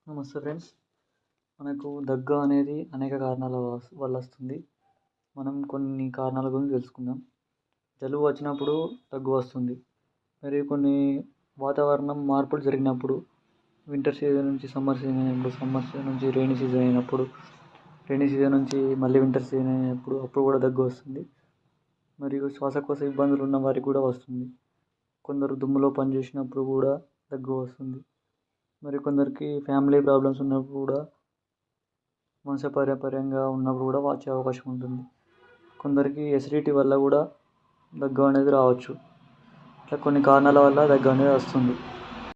నమస్తే ఫ్రెండ్స్. మనకు దగ్గు అనేది అనేక కారణాల వల్ల వస్తుంది. మనం కొన్ని కారణాల గురించి తెలుసుకుందాం. జలుబు వచ్చినప్పుడు దగ్గు వస్తుంది. మరియు కొన్ని వాతావరణం మార్పులు జరిగినప్పుడు వింటర్ సీజన్ నుంచి సమ్మర్ సీజన్ అయినప్పుడు, సమ్మర్ సీజన్ నుంచి రైనీ సీజన్ అయినప్పుడు, రైనీ సీజన్ నుంచి మళ్ళీ వింటర్ సీజన్ అయినప్పుడు అప్పుడు కూడా దగ్గు వస్తుంది. మరియు శ్వాసకోశ ఇబ్బందులు ఉన్న వారికి కూడా వస్తుంది. కొందరు దుమ్ములో పనిచేసినప్పుడు కూడా దగ్గు వస్తుంది. మరి కొందరికి ఫ్యామిలీ ప్రాబ్లమ్స్ ఉన్నప్పుడు కూడా, వంశపారంపర్యంగా ఉన్నప్పుడు కూడా వచ్చే అవకాశం ఉంటుంది. కొందరికి ఎసిడిటీ వల్ల కూడా దగ్గు అనేది రావచ్చు. ఇట్లా కొన్ని కారణాల వల్ల దగ్గు అనేది వస్తుంది.